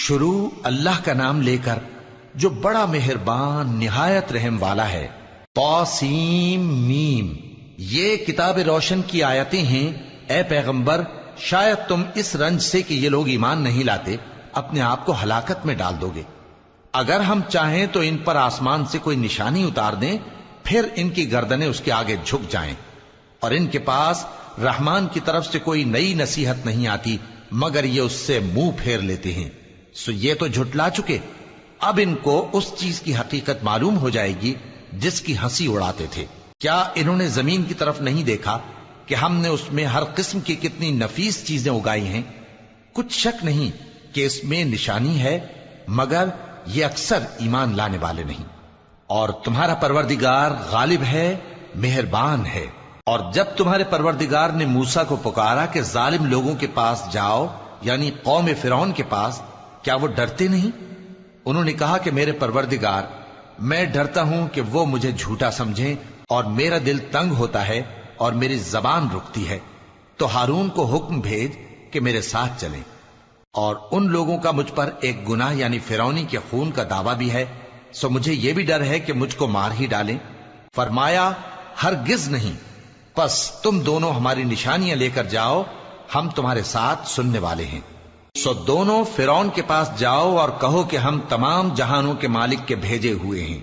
شروع اللہ کا نام لے کر جو بڑا مہربان نہایت رحم والا ہے۔ طاسیم میم، یہ کتاب روشن کی آیتیں ہیں۔ اے پیغمبر، شاید تم اس رنج سے کہ یہ لوگ ایمان نہیں لاتے اپنے آپ کو ہلاکت میں ڈال دو گے۔ اگر ہم چاہیں تو ان پر آسمان سے کوئی نشانی اتار دیں، پھر ان کی گردنیں اس کے آگے جھک جائیں، اور ان کے پاس رحمان کی طرف سے کوئی نئی نصیحت نہیں آتی مگر یہ اس سے منہ پھیر لیتے ہیں۔ سو یہ تو جھٹلا چکے، اب ان کو اس چیز کی حقیقت معلوم ہو جائے گی جس کی ہنسی اڑاتے تھے۔ کیا انہوں نے زمین کی طرف نہیں دیکھا کہ ہم نے اس میں ہر قسم کی کتنی نفیس چیزیں اگائی ہیں؟ کچھ شک نہیں کہ اس میں نشانی ہے، مگر یہ اکثر ایمان لانے والے نہیں۔ اور تمہارا پروردگار غالب ہے، مہربان ہے۔ اور جب تمہارے پروردگار نے موسیٰ کو پکارا کہ ظالم لوگوں کے پاس جاؤ، یعنی قوم فرعون کے پاس، کیا وہ ڈرتے نہیں؟ انہوں نے کہا کہ میرے پروردگار، میں ڈرتا ہوں کہ وہ مجھے جھوٹا سمجھیں، اور میرا دل تنگ ہوتا ہے اور میری زبان رکتی ہے۔ تو ہارون کو حکم بھیج کہ میرے ساتھ چلیں۔ اور ان لوگوں کا مجھ پر ایک گناہ یعنی فرعونی کے خون کا دعویٰ بھی ہے، سو مجھے یہ بھی ڈر ہے کہ مجھ کو مار ہی ڈالیں۔ فرمایا ہرگز نہیں، پس تم دونوں ہماری نشانیاں لے کر جاؤ، ہم تمہارے ساتھ سننے والے ہیں۔ سو دونوں فرعون کے پاس جاؤ اور کہو کہ ہم تمام جہانوں کے مالک کے بھیجے ہوئے ہیں،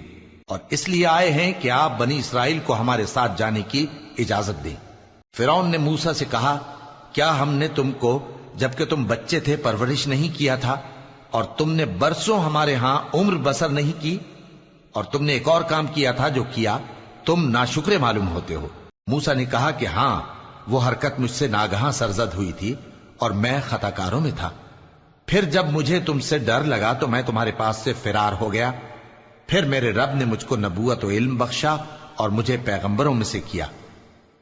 اور اس لیے آئے ہیں کہ آپ بنی اسرائیل کو ہمارے ساتھ جانے کی اجازت دیں۔ فرعون نے موسیٰ سے کہا، کیا ہم نے تم کو جبکہ تم بچے تھے پرورش نہیں کیا تھا، اور تم نے برسوں ہمارے ہاں عمر بسر نہیں کی؟ اور تم نے ایک اور کام کیا تھا جو کیا، تم ناشکرے معلوم ہوتے ہو۔ موسیٰ نے کہا کہ ہاں، وہ حرکت مجھ سے ناگہاں سرزد ہوئی تھی اور میں خطا کاروں میں تھا۔ پھر جب مجھے تم سے ڈر لگا تو میں تمہارے پاس سے فرار ہو گیا۔ پھر میرے رب نے مجھ کو نبوت و علم بخشا اور مجھے پیغمبروں میں سے کیا۔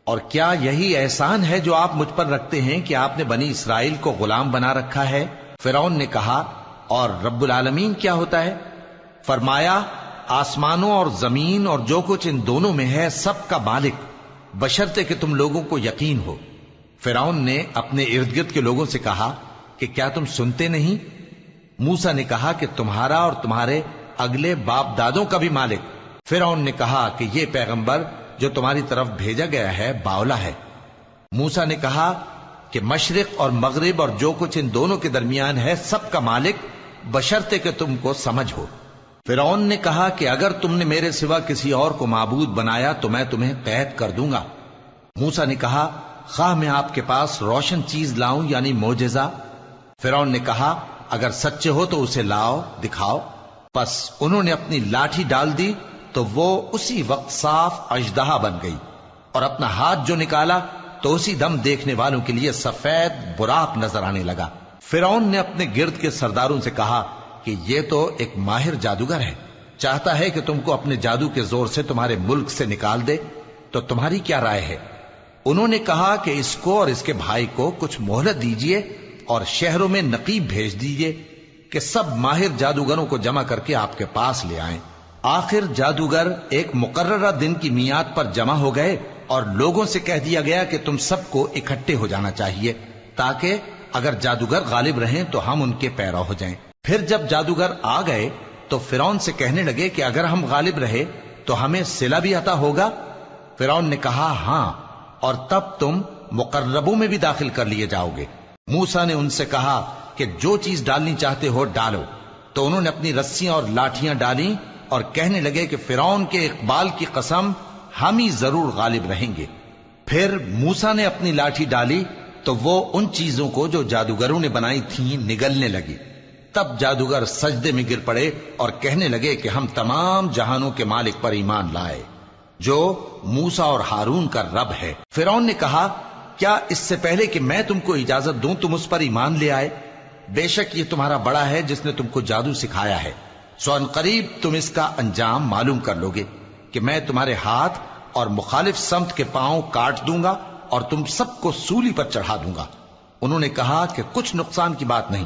اور کیا یہی احسان ہے جو آپ مجھ پر رکھتے ہیں کہ آپ نے بنی اسرائیل کو غلام بنا رکھا ہے؟ فرعون نے کہا، اور رب العالمین کیا ہوتا ہے؟ فرمایا، آسمانوں اور زمین اور جو کچھ ان دونوں میں ہے سب کا مالک، بشرطے کہ تم لوگوں کو یقین ہو۔ فرعون نے اپنے ارد گرد کے لوگوں سے کہا کہ کیا تم سنتے نہیں؟ موسیٰ نے کہا کہ تمہارا اور تمہارے اگلے باپ دادوں کا بھی مالک۔ فرعون نے کہا کہ یہ پیغمبر جو تمہاری طرف بھیجا گیا ہے باولا ہے۔ موسیٰ نے کہا کہ مشرق اور مغرب اور جو کچھ ان دونوں کے درمیان ہے سب کا مالک، بشرطے کہ تم کو سمجھ ہو۔ فرعون نے کہا کہ اگر تم نے میرے سوا کسی اور کو معبود بنایا تو میں تمہیں قید کر دوں گا۔ موسیٰ نے کہا، خواہ میں آپ کے پاس روشن چیز لاؤں یعنی معجزہ؟ فرعون نے کہا، اگر سچے ہو تو اسے لاؤ، دکھاؤ۔ پس انہوں نے اپنی لاٹھی ڈال دی تو وہ اسی وقت صاف اژدہا بن گئی، اور اپنا ہاتھ جو نکالا تو اسی دم دیکھنے والوں کے لیے سفید براق نظر آنے لگا۔ فرعون نے اپنے گرد کے سرداروں سے کہا کہ یہ تو ایک ماہر جادوگر ہے، چاہتا ہے کہ تم کو اپنے جادو کے زور سے تمہارے ملک سے نکال دے، تو تمہاری کیا رائے ہے؟ انہوں نے کہا کہ اس کو اور اس کے بھائی کو کچھ مہلت دیجئے اور شہروں میں نقیب بھیج دیجئے کہ سب ماہر جادوگروں کو جمع کر کے آپ کے پاس لے آئیں۔ آخر جادوگر ایک مقررہ دن کی میعاد پر جمع ہو گئے اور لوگوں سے کہہ دیا گیا کہ تم سب کو اکٹھے ہو جانا چاہیے تاکہ اگر جادوگر غالب رہیں تو ہم ان کے پیرو ہو جائیں۔ پھر جب جادوگر آ گئے تو فرعون سے کہنے لگے کہ اگر ہم غالب رہے تو ہمیں صلہ بھی عطا ہوگا؟ فرعون نے کہا، ہاں، اور تب تم مقربوں میں بھی داخل کر لیے جاؤ گے۔ موسیٰ نے ان سے کہا کہ جو چیز ڈالنی چاہتے ہو ڈالو۔ تو انہوں نے اپنی رسیاں اور لاٹھیاں ڈالیں اور کہنے لگے کہ فرعون کے اقبال کی قسم، ہم ہی ضرور غالب رہیں گے۔ پھر موسیٰ نے اپنی لاٹھی ڈالی تو وہ ان چیزوں کو جو جادوگروں نے بنائی تھیں نگلنے لگی۔ تب جادوگر سجدے میں گر پڑے اور کہنے لگے کہ ہم تمام جہانوں کے مالک پر ایمان لائے جو موسیٰ اور ہارون کا رب ہے۔ فرعون نے کہا، کیا اس سے پہلے کہ میں تم کو اجازت دوں تم اس پر ایمان لے آئے؟ بے شک یہ تمہارا بڑا ہے جس نے تم کو جادو سکھایا ہے، سو ان قریب تم اس کا انجام معلوم کر لو گے کہ میں تمہارے ہاتھ اور مخالف سمت کے پاؤں کاٹ دوں گا اور تم سب کو سولی پر چڑھا دوں گا۔ انہوں نے کہا کہ کچھ نقصان کی بات نہیں،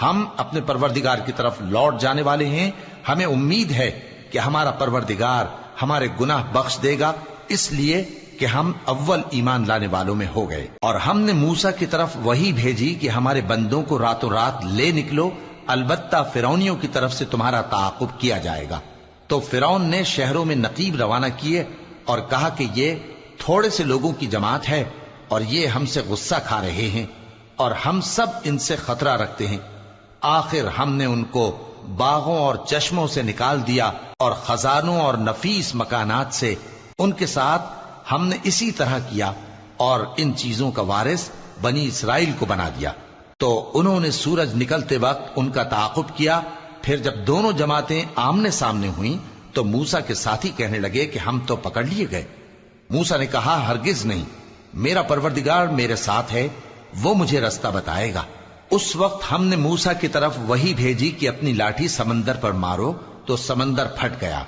ہم اپنے پروردگار کی طرف لوٹ جانے والے ہیں، ہمیں امید ہے کہ ہمارا پروردگار ہمارے گناہ بخش دے گا، اس لیے کہ ہم اول ایمان لانے والوں میں ہو گئے۔ اور ہم نے موسیٰ کی طرف وحی بھیجی کہ ہمارے بندوں کو راتوں رات لے نکلو البتہ فرعونیوں کی طرف سے تمہارا تعاقب کیا جائے گا۔ تو فرعون نے شہروں میں نقیب روانہ کیے اور کہا کہ یہ تھوڑے سے لوگوں کی جماعت ہے اور یہ ہم سے غصہ کھا رہے ہیں اور ہم سب ان سے خطرہ رکھتے ہیں۔ آخر ہم نے ان کو باغوں اور چشموں سے نکال دیا اور خزانوں اور نفیس مکانات سے ان کے ساتھ ہم نے اسی طرح کیا اور ان چیزوں کا وارث بنی اسرائیل کو بنا دیا۔ تو انہوں نے سورج نکلتے وقت ان کا تعاقب کیا۔ پھر جب دونوں جماعتیں آمنے سامنے ہوئیں تو موسیٰ کے ساتھی کہنے لگے کہ ہم تو پکڑ لیے گئے۔ موسیٰ نے کہا ہرگز نہیں، میرا پروردگار میرے ساتھ ہے، وہ مجھے رستہ بتائے گا۔ اس وقت ہم نے موسیٰ کی طرف وحی بھیجی کہ اپنی لاٹھی سمندر پر مارو، تو سمندر پھٹ گیا،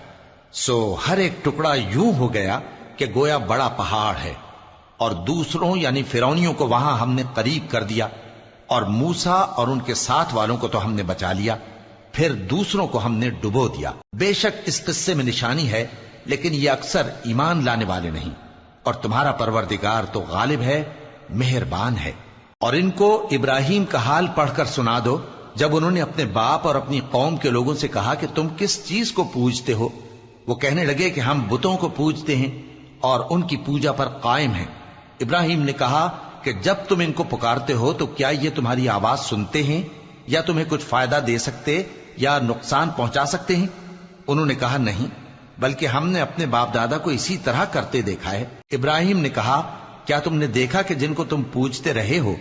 سو ہر ایک ٹکڑا یوں ہو گیا کہ گویا بڑا پہاڑ ہے، اور دوسروں یعنی فرعونیوں کو وہاں ہم نے قریب کر دیا، اور موسیٰ اور ان کے ساتھ والوں کو تو ہم نے بچا لیا، پھر دوسروں کو ہم نے ڈبو دیا۔ بے شک اس قصے میں نشانی ہے، لیکن یہ اکثر ایمان لانے والے نہیں، اور تمہارا پروردگار تو غالب ہے، مہربان ہے۔ اور ان کو ابراہیم کا حال پڑھ کر سنا دو جب انہوں نے اپنے باپ اور اپنی قوم کے لوگوں سے کہا کہ تم کس چیز کو پوجتے ہو؟ وہ کہنے لگے کہ ہم بتوں کو پوجتے ہیں اور ان کی پوجا پر قائم ہیں۔ ابراہیم نے کہا کہ جب تم ان کو پکارتے ہو تو کیا یہ تمہاری آواز سنتے ہیں یا تمہیں کچھ فائدہ دے سکتے یا نقصان پہنچا سکتے ہیں؟ انہوں نے کہا نہیں، بلکہ ہم نے اپنے باپ دادا کو اسی طرح کرتے دیکھا ہے۔ ابراہیم نے کہا کیا تم نے دیکھا کہ جن کو تم پوجتے رہے ہو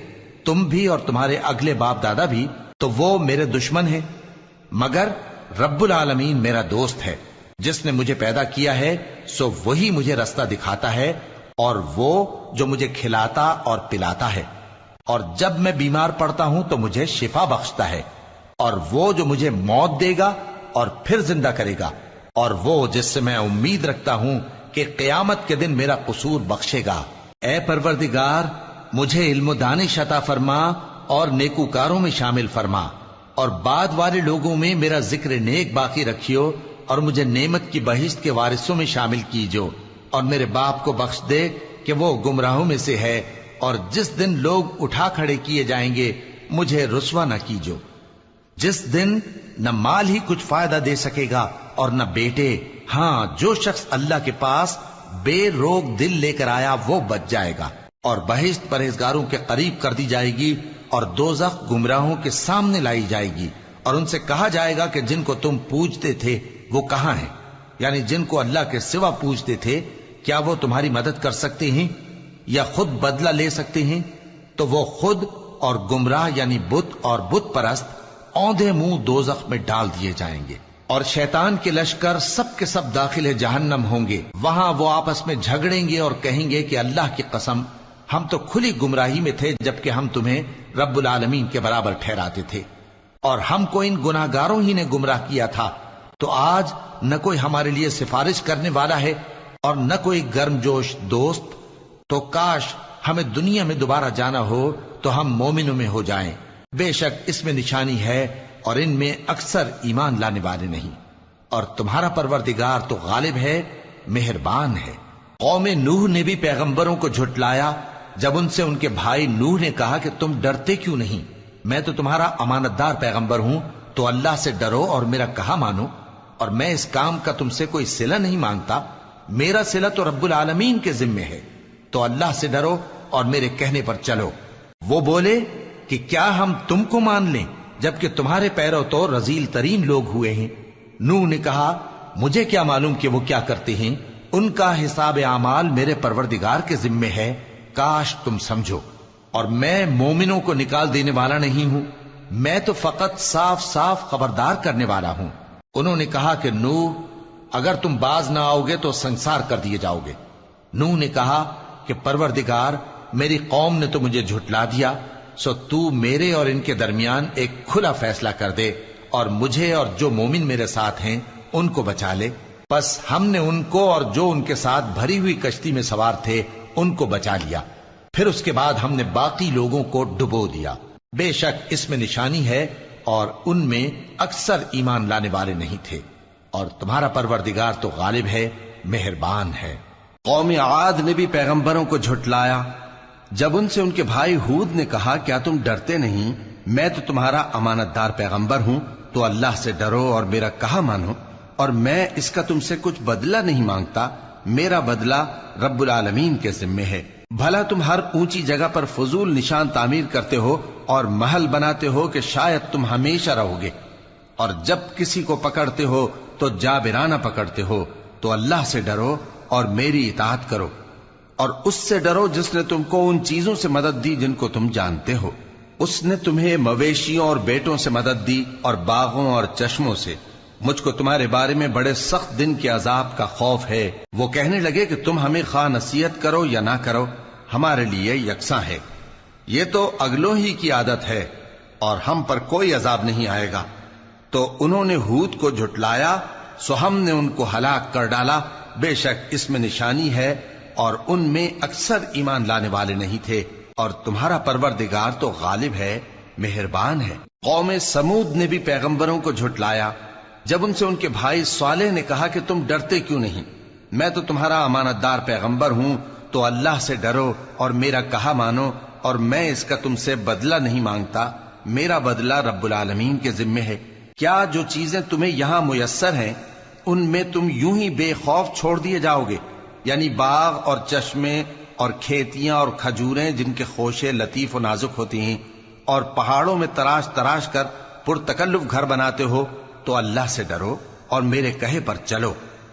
تم بھی اور تمہارے اگلے باپ دادا بھی، تو وہ میرے دشمن ہیں، مگر رب العالمین میرا دوست ہے۔ جس نے مجھے پیدا کیا ہے سو وہی مجھے رستہ دکھاتا ہے، اور وہ جو مجھے کھلاتا اور پلاتا ہے، اور جب میں بیمار پڑتا ہوں تو مجھے شفا بخشتا ہے، اور وہ جو مجھے موت دے گا اور پھر زندہ کرے گا، اور وہ جس سے میں امید رکھتا ہوں کہ قیامت کے دن میرا قصور بخشے گا۔ اے پروردگار، مجھے علم و دانش عطا فرما اور نیکوکاروں میں شامل فرما، اور بعد والے لوگوں میں میرا ذکر نیک باقی رکھیو، اور مجھے نعمت کی بہشت کے وارثوں میں شامل کیجو، اور میرے باپ کو بخش دے کہ وہ گمراہوں میں سے ہے، اور جس دن لوگ اٹھا کھڑے کیے جائیں گے مجھے رسوا نہ کیجو، جس دن نہ مال ہی کچھ فائدہ دے سکے گا اور نہ بیٹے۔ ہاں، جو شخص اللہ کے پاس بے روک دل لے کر آیا وہ بچ جائے گا، اور بہشت پرہیزگاروں کے قریب کر دی جائے گی، اور دوزخ گمراہوں کے سامنے لائی جائے گی، اور ان سے کہا جائے گا کہ جن کو تم پوجتے تھے وہ کہاں ہیں؟ یعنی جن کو اللہ کے سوا پوجتے تھے، کیا وہ تمہاری مدد کر سکتے ہیں یا خود بدلہ لے سکتے ہیں؟ تو وہ خود اور گمراہ یعنی بت اور بت پرست اوندھے منہ دوزخ میں ڈال دیے جائیں گے، اور شیطان کے لشکر سب کے سب داخل جہنم ہوں گے۔ وہاں وہ آپس میں جھگڑیں گے اور کہیں گے کہ اللہ کی قسم، ہم تو کھلی گمراہی میں تھے جبکہ ہم تمہیں رب العالمین کے برابر ٹھہراتے تھے، اور ہم کو ان گناہ گاروں ہی نے گمراہ کیا تھا۔ تو آج نہ کوئی ہمارے لیے سفارش کرنے والا ہے اور نہ کوئی گرم جوش دوست، تو کاش ہمیں دنیا میں دوبارہ جانا ہو تو ہم مومنوں میں ہو جائیں۔ بے شک اس میں نشانی ہے اور ان میں اکثر ایمان لانے والے نہیں، اور تمہارا پروردگار تو غالب ہے، مہربان ہے۔ قوم نوح نے بھی پیغمبروں کو جھٹلایا جب ان سے ان کے بھائی نوح نے کہا کہ تم ڈرتے کیوں نہیں؟ میں تو تمہارا امانت دار پیغمبر ہوں، تو اللہ سے ڈرو اور میرا کہا مانو، اور میں اس کام کا تم سے کوئی صلہ نہیں مانگتا، میرا صلہ تو رب العالمین کے ذمے ہے، تو اللہ سے ڈرو اور میرے کہنے پر چلو۔ وہ بولے کہ کیا ہم تم کو مان لیں جبکہ تمہارے پیرو تو رذیل ترین لوگ ہوئے ہیں؟ نوح نے کہا مجھے کیا معلوم کہ وہ کیا کرتے ہیں، ان کا حساب اعمال میرے پروردگار کے ذمے ہے، کاش تم سمجھو۔ اور میں مومنوں کو نکال دینے والا نہیں ہوں، میں تو فقط صاف صاف خبردار کرنے والا ہوں۔ انہوں نے کہا کہ نوح، اگر تم باز نہ آؤ گے تو سنسار کر دیے جاؤ گے۔ نوح نے کہا کہ پروردگار، میری قوم نے تو مجھے جھٹلا دیا، سو تو میرے اور ان کے درمیان ایک کھلا فیصلہ کر دے، اور مجھے اور جو مومن میرے ساتھ ہیں ان کو بچا لے۔ بس ہم نے ان کو اور جو ان کے ساتھ بھری ہوئی کشتی میں سوار تھے ان کو بچا لیا، پھر اس کے بعد ہم نے باقی لوگوں کو ڈبو دیا۔ بے شک اس میں نشانی ہے اور ان میں اکثر ایمان لانے والے نہیں تھے، اور تمہارا پروردگار تو غالب ہے، مہربان ہے۔ قوم عاد نے بھی پیغمبروں کو جھٹلایا جب ان سے ان کے بھائی ہود نے کہا کیا تم ڈرتے نہیں میں تو تمہارا امانت دار پیغمبر ہوں، تو اللہ سے ڈرو اور میرا کہا مانو، اور میں اس کا تم سے کچھ بدلہ نہیں مانگتا، میرا بدلہ رب العالمین کے ذمے ہے۔ بھلا تم ہر اونچی جگہ پر فضول نشان تعمیر کرتے ہو اور محل بناتے ہو کہ شاید تم ہمیشہ رہو گے، اور جب کسی کو پکڑتے ہو تو جابرانہ پکڑتے ہو، تو اللہ سے ڈرو اور میری اطاعت کرو، اور اس سے ڈرو جس نے تم کو ان چیزوں سے مدد دی جن کو تم جانتے ہو۔ اس نے تمہیں مویشیوں اور بیٹوں سے مدد دی اور باغوں اور چشموں سے۔ مجھ کو تمہارے بارے میں بڑے سخت دن کے عذاب کا خوف ہے۔ وہ کہنے لگے کہ تم ہمیں خواہ نصیحت کرو یا نہ کرو، ہمارے لیے یکساں ہے، یہ تو اگلوں ہی کی عادت ہے اور ہم پر کوئی عذاب نہیں آئے گا۔ تو انہوں نے ہود کو جھٹلایا، سو ہم نے ان کو ہلاک کر ڈالا۔ بے شک اس میں نشانی ہے اور ان میں اکثر ایمان لانے والے نہیں تھے، اور تمہارا پروردگار تو غالب ہے، مہربان ہے۔ قوم سمود نے بھی پیغمبروں کو جھٹلایا جب ان سے ان کے بھائی صالح نے کہا کہ تم ڈرتے کیوں نہیں، میں تو تمہارا امانت دار پیغمبر ہوں، تو اللہ سے ڈرو اور میرا کہا مانو، اور میں اس کا تم سے بدلہ نہیں مانگتا، میرا بدلہ رب العالمین کے ذمے ہے۔ کیا جو چیزیں تمہیں یہاں میسر ہیں ان میں تم یوں ہی بے خوف چھوڑ دیے جاؤ گے؟ یعنی باغ اور چشمے اور کھیتیاں اور کھجوریں جن کے خوشے لطیف و نازک ہوتی ہیں، اور پہاڑوں میں تراش تراش کر پرتکلف گھر بناتے ہو، تو اللہ سے ڈرو اور میرے کہے پر چلو،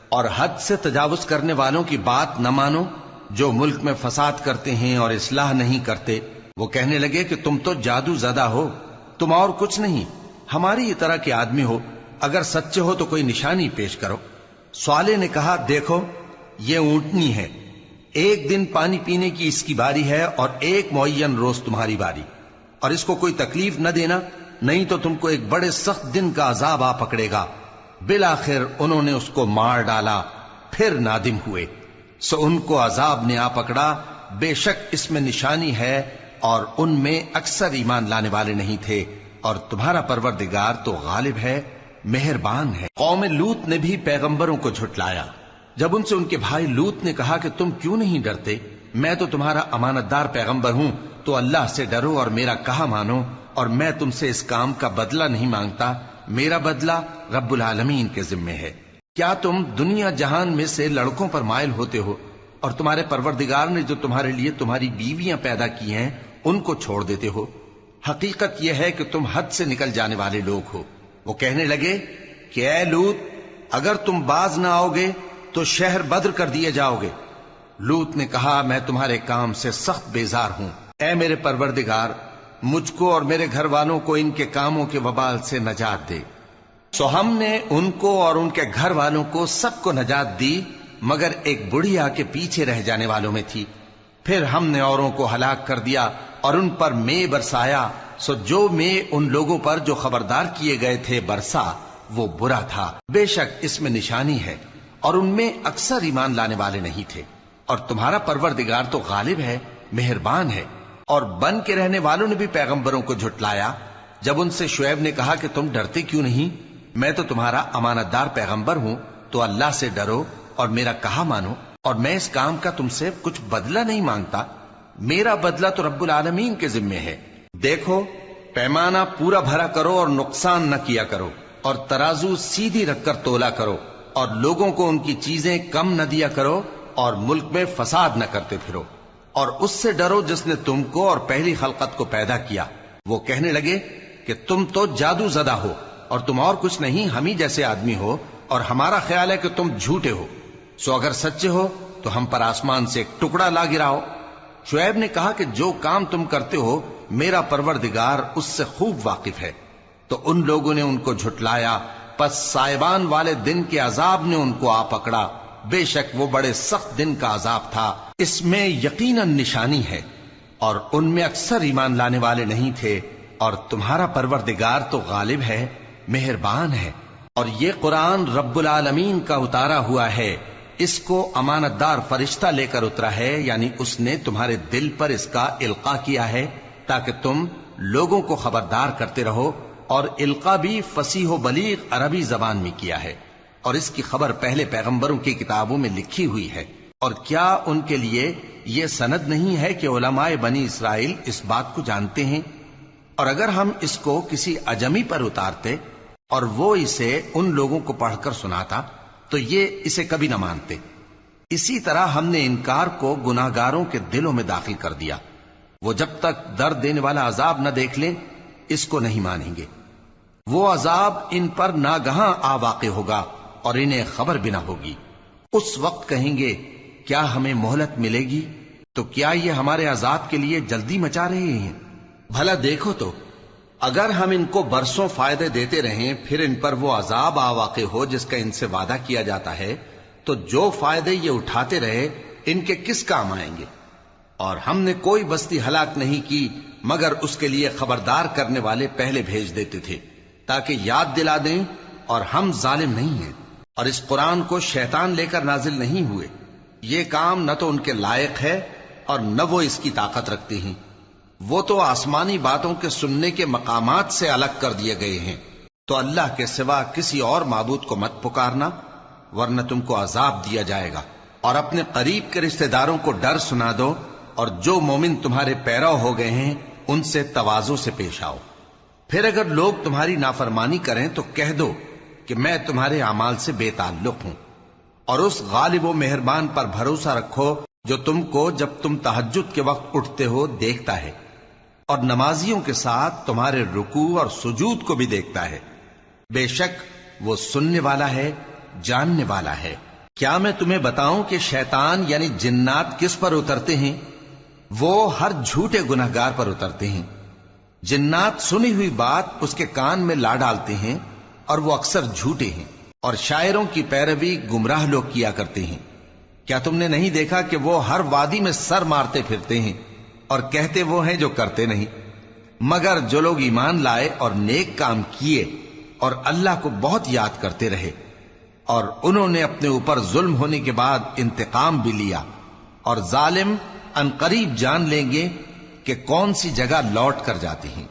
اور حد سے تجاوز کرنے والوں کی بات نہ مانو جو ملک میں فساد کرتے ہیں اور اصلاح نہیں کرتے۔ وہ کہنے لگے کہ تم تو جادو زدہ ہو، تم اور کچھ نہیں، ہماری ہی طرح کے آدمی ہو، اگر سچے ہو تو کوئی نشانی پیش کرو۔ صالح نے کہا دیکھو یہ اونٹنی ہے، ایک دن پانی پینے کی اس کی باری ہے اور ایک معین روز تمہاری باری، اور اس کو کوئی تکلیف نہ دینا، نہیں تو تم کو ایک بڑے سخت دن کا عذاب آ پکڑے گا۔ بالآخر انہوں نے اس کو مار ڈالا، پھر نادم ہوئے، سو ان کو عذاب نے آ پکڑا۔ بے شک اس میں نشانی ہے اور ان میں اکثر ایمان لانے والے نہیں تھے، اور تمہارا پروردگار تو غالب ہے، مہربان ہے۔ قوم لوط نے بھی پیغمبروں کو جھٹلایا جب ان سے ان کے بھائی لوط نے کہا کہ تم کیوں نہیں ڈرتے، میں تو تمہارا امانت دار پیغمبر ہوں، تو اللہ سے ڈرو اور میرا کہا مانو، اور میں تم سے اس کام کا بدلہ نہیں مانگتا، میرا بدلہ رب العالمین کے ذمے ہے۔ کیا تم دنیا جہان میں سے لڑکوں پر مائل ہوتے ہو، اور تمہارے پروردگار نے جو تمہارے لیے تمہاری بیویاں پیدا کی ہیں ان کو چھوڑ دیتے ہو؟ حقیقت یہ ہے کہ تم حد سے نکل جانے والے لوگ ہو۔ وہ کہنے لگے کہ اے لوط، اگر تم باز نہ آؤ گے تو شہر بدر کر دیے جاؤ گے۔ لوط نے کہا میں تمہارے کام سے سخت بیزار ہوں، اے میرے پروردگار مجھ کو اور میرے گھر والوں کو ان کے کاموں کے وبال سے نجات دے۔ سو ہم نے ان کو اور ان کے گھر والوں کو سب کو نجات دی، مگر ایک بڑھیا کے پیچھے رہ جانے والوں میں تھی۔ پھر ہم نے اوروں کو ہلاک کر دیا اور ان پر مے برسایا، سو جو مے ان لوگوں پر جو خبردار کیے گئے تھے برسا وہ برا تھا۔ بے شک اس میں نشانی ہے اور ان میں اکثر ایمان لانے والے نہیں تھے، اور تمہارا پروردگار تو غالب ہے، مہربان ہے۔ اور بن کے رہنے والوں نے بھی پیغمبروں کو جھٹلایا جب ان سے شعیب نے کہا کہ تم ڈرتے کیوں نہیں، میں تو تمہارا امانت دار پیغمبر ہوں، تو اللہ سے ڈرو اور میرا کہا مانو، اور میں اس کام کا تم سے کچھ بدلہ نہیں مانگتا، میرا بدلہ تو رب العالمین کے ذمے ہے۔ دیکھو پیمانہ پورا بھرا کرو اور نقصان نہ کیا کرو، اور ترازو سیدھی رکھ کر تولا کرو، اور لوگوں کو ان کی چیزیں کم نہ دیا کرو، اور ملک میں فساد نہ کرتے پھرو، اور اس سے ڈرو جس نے تم کو اور پہلی خلقت کو پیدا کیا۔ وہ کہنے لگے کہ تم تو جادو زدہ ہو اور تم اور کچھ نہیں، ہم ہی جیسے آدمی ہو، اور ہمارا خیال ہے کہ تم جھوٹے ہو، سو اگر سچے ہو تو ہم پر آسمان سے ایک ٹکڑا لا گراؤ۔ شعیب نے کہا کہ جو کام تم کرتے ہو میرا پروردگار اس سے خوب واقف ہے۔ تو ان لوگوں نے ان کو جھٹلایا، پس سائبان والے دن کے عذاب نے ان کو آ پکڑا، بے شک وہ بڑے سخت دن کا عذاب تھا، اس میں یقیناً نشانی ہے، اور ان میں اکثر ایمان لانے والے نہیں تھے، اور تمہارا پروردگار تو غالب ہے، مہربان ہے۔ اور یہ قرآن رب العالمین کا اتارا ہوا ہے، اس کو امانت دار فرشتہ لے کر اترا ہے، یعنی اس نے تمہارے دل پر اس کا القاء کیا ہے تاکہ تم لوگوں کو خبردار کرتے رہو، اور القاء بھی فصیح و بلیغ عربی زبان میں کیا ہے، اور اس کی خبر پہلے پیغمبروں کی کتابوں میں لکھی ہوئی ہے۔ اور کیا ان کے لیے یہ سند نہیں ہے کہ علماء بنی اسرائیل اس بات کو جانتے ہیں؟ اور اگر ہم اس کو کسی اجمی پر اتارتے اور وہ اسے ان لوگوں کو پڑھ کر سناتا تو یہ اسے کبھی نہ مانتے. اسی طرح ہم نے انکار کو گناہگاروں کے دلوں میں داخل کر دیا. وہ جب تک درد دینے والا عذاب نہ دیکھ لیں اس کو نہیں مانیں گے. وہ عذاب ان پر ناگہاں آ واقع ہوگا اور انہیں خبر بھی نہ ہوگی. اس وقت کہیں گے کیا ہمیں مہلت ملے گی؟ تو کیا یہ ہمارے عذاب کے لیے جلدی مچا رہے ہیں؟ بھلا دیکھو تو اگر ہم ان کو برسوں فائدے دیتے رہیں پھر ان پر وہ عذاب آ واقع ہو جس کا ان سے وعدہ کیا جاتا ہے تو جو فائدے یہ اٹھاتے رہے ان کے کس کام آئیں گے؟ اور ہم نے کوئی بستی ہلاک نہیں کی مگر اس کے لیے خبردار کرنے والے پہلے بھیج دیتے تھے تاکہ یاد دلا دیں، اور ہم ظالم نہیں ہیں. اور اس قرآن کو شیطان لے کر نازل نہیں ہوئے. یہ کام نہ تو ان کے لائق ہے اور نہ وہ اس کی طاقت رکھتے ہیں. وہ تو آسمانی باتوں کے سننے کے مقامات سے الگ کر دیے گئے ہیں. تو اللہ کے سوا کسی اور معبود کو مت پکارنا ورنہ تم کو عذاب دیا جائے گا. اور اپنے قریب کے رشتہ داروں کو ڈر سنا دو، اور جو مومن تمہارے پیرو ہو گئے ہیں ان سے تواضع سے پیش آؤ. پھر اگر لوگ تمہاری نافرمانی کریں تو کہہ دو کہ میں تمہارے اعمال سے بے تعلق ہوں، اور اس غالب و مہربان پر بھروسہ رکھو جو تم کو جب تم تہجد کے وقت اٹھتے ہو دیکھتا ہے، اور نمازیوں کے ساتھ تمہارے رکوع اور سجود کو بھی دیکھتا ہے. بے شک وہ سننے والا ہے، جاننے والا ہے. کیا میں تمہیں بتاؤں کہ شیطان یعنی جنات کس پر اترتے ہیں؟ وہ ہر جھوٹے گنہگار پر اترتے ہیں. جنات سنی ہوئی بات اس کے کان میں لا ڈالتے ہیں اور وہ اکثر جھوٹے ہیں، اور شاعروں کی پیروی گمراہ لوگ کیا کرتے ہیں. کیا تم نے نہیں دیکھا کہ وہ ہر وادی میں سر مارتے پھرتے ہیں اور کہتے وہ ہیں جو کرتے نہیں؟ مگر جو لوگ ایمان لائے اور نیک کام کیے اور اللہ کو بہت یاد کرتے رہے اور انہوں نے اپنے اوپر ظلم ہونے کے بعد انتقام بھی لیا، اور ظالم ان قریب جان لیں گے کہ کون سی جگہ لوٹ کر جاتے ہیں.